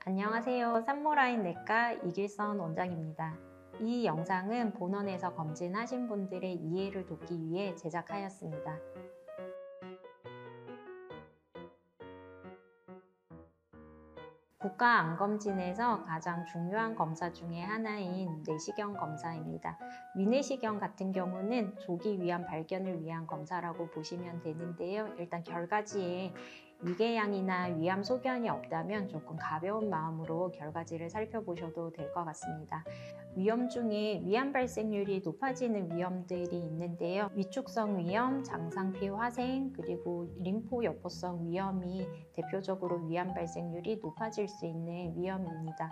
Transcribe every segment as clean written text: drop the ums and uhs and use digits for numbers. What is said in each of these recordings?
안녕하세요. 산모라인 내과 이길선 원장입니다. 이 영상은 본원에서 검진하신 분들의 이해를 돕기 위해 제작하였습니다. 국가암검진에서 가장 중요한 검사 중에 하나인 내시경 검사입니다. 위내시경 같은 경우는 조기 위암 발견을 위한 검사라고 보시면 되는데요. 일단 결과지에 위궤양이나 위암 소견이 없다면 조금 가벼운 마음으로 결과지를 살펴보셔도 될 것 같습니다. 위험 중에 위암 발생률이 높아지는 위험들이 있는데요. 위축성 위염, 장상피 화생, 그리고 림포여포성 위염이 대표적으로 위암 발생률이 높아질 수 있는 위험입니다.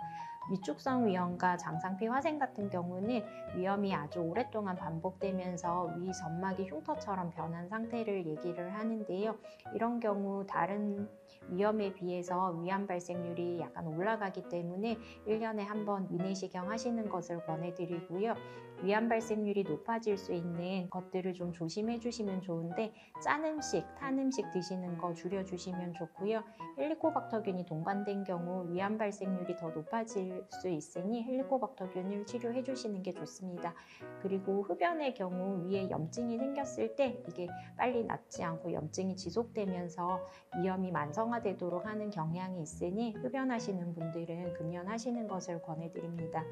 위축성 위염과 장상피 화생 같은 경우는 위염이 아주 오랫동안 반복되면서 위 점막이 흉터처럼 변한 상태를 얘기를 하는데요. 이런 경우 다른 위염에 비해서 위암 발생률이 약간 올라가기 때문에 1년에 한 번 위내시경 하시는 것을 권해드리고요. 위암 발생률이 높아질 수 있는 것들을 좀 조심해 주시면 좋은데, 짠 음식, 탄 음식 드시는 거 줄여주시면 좋고요. 헬리코박터균이 동반된 경우 위암 발생률이 더 높아질 수 있으니 헬리코박터균을 치료해 주시는 게 좋습니다. 그리고 흡연의 경우 위에 염증이 생겼을 때 이게 빨리 낫지 않고 염증이 지속되면서 위염이 만성화되도록 하는 경향이 있으니 흡연하시는 분들은 금연하시는 것을 권해드립니다.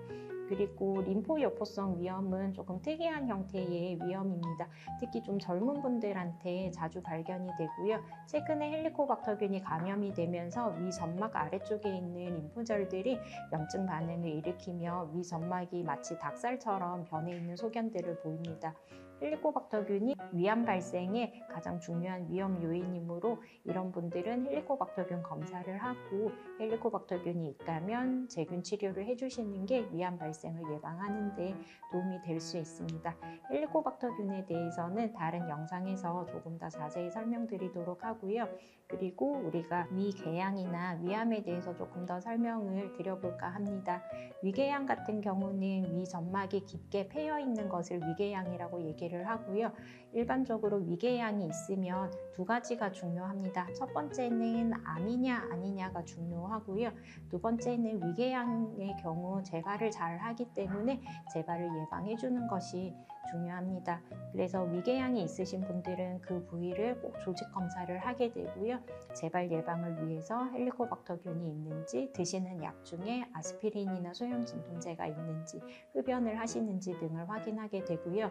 그리고 림포여포성 위염은 조금 특이한 형태의 위염입니다. 특히 좀 젊은 분들한테 자주 발견이 되고요. 최근에 헬리코박터균이 감염이 되면서 위 점막 아래쪽에 있는 림프절들이 염증 반응을 일으키며 위 점막이 마치 닭살처럼 변해 있는 소견들을 보입니다. 헬리코박터균이 위암 발생의 가장 중요한 위험 요인이므로 이런 분들은 헬리코박터균 검사를 하고 헬리코박터균이 있다면 제균 치료를 해주시는 게 위암 발생을 예방하는 데 도움이 될 수 있습니다. 헬리코박터균에 대해서는 다른 영상에서 조금 더 자세히 설명드리도록 하고요. 그리고 우리가 위궤양이나 위암에 대해서 조금 더 설명을 드려볼까 합니다. 위궤양 같은 경우는 위 점막이 깊게 패여 있는 것을 위궤양이라고 얘기를 하고요. 일반적으로 위궤양이 있으면 두 가지가 중요합니다. 첫 번째는 암이냐 아니냐가 중요하고요. 두 번째는 위궤양의 경우 재발을 잘 하기 때문에 재발을 예방해 주는 것이 중요합니다. 그래서 위궤양이 있으신 분들은 그 부위를 꼭 조직 검사를 하게 되고요. 재발 예방을 위해서 헬리코박터균이 있는지, 드시는 약 중에 아스피린이나 소염 진통제가 있는지, 흡연을 하시는지 등을 확인하게 되고요.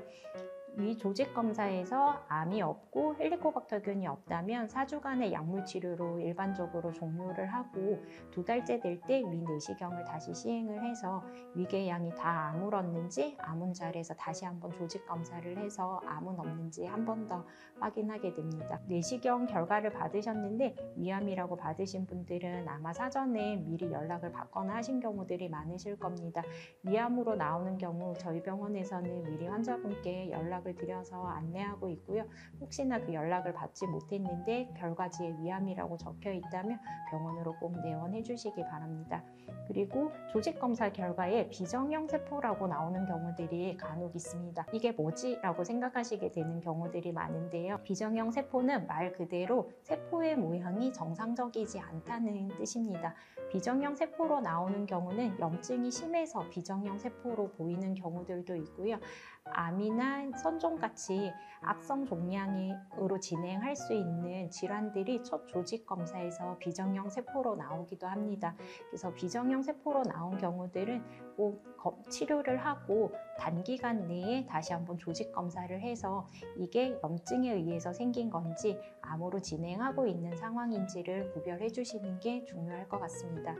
위 조직 검사에서 암이 없고 헬리코박터균이 없다면 4주간의 약물 치료로 일반적으로 종료를 하고 2달째 될 때 위 내시경을 다시 시행을 해서 위궤양이 다 아물었는지 아문자리에서 다시 한번 조직 검사를 해서 암은 없는지 한 번 더 확인하게 됩니다. 내시경 결과를 받으셨는데 위암이라고 받으신 분들은 아마 사전에 미리 연락을 받거나 하신 경우들이 많으실 겁니다. 위암으로 나오는 경우 저희 병원에서는 미리 환자분께 연락을 드려서 안내하고 있고요. 혹시나 그 연락을 받지 못했는데 결과지에 위암이라고 적혀 있다면 병원으로 꼭 내원해 주시기 바랍니다. 그리고 조직검사 결과에 비정형 세포라고 나오는 경우들이 간혹 있습니다. 이게 뭐지? 라고 생각하시게 되는 경우들이 많은데요. 비정형 세포는 말 그대로 세포의 모양이 정상적이지 않다는 뜻입니다. 비정형 세포로 나오는 경우는 염증이 심해서 비정형 세포로 보이는 경우들도 있고요. 암이나 선종같이 악성 종양으로 진행할 수 있는 질환들이 첫 조직 검사에서 비정형 세포로 나오기도 합니다. 그래서 비정형 세포로 나온 경우들은 꼭 치료를 하고 단기간 내에 다시 한번 조직 검사를 해서 이게 염증에 의해서 생긴 건지 암으로 진행하고 있는 상황인지를 구별해 주시는 게 중요할 것 같습니다.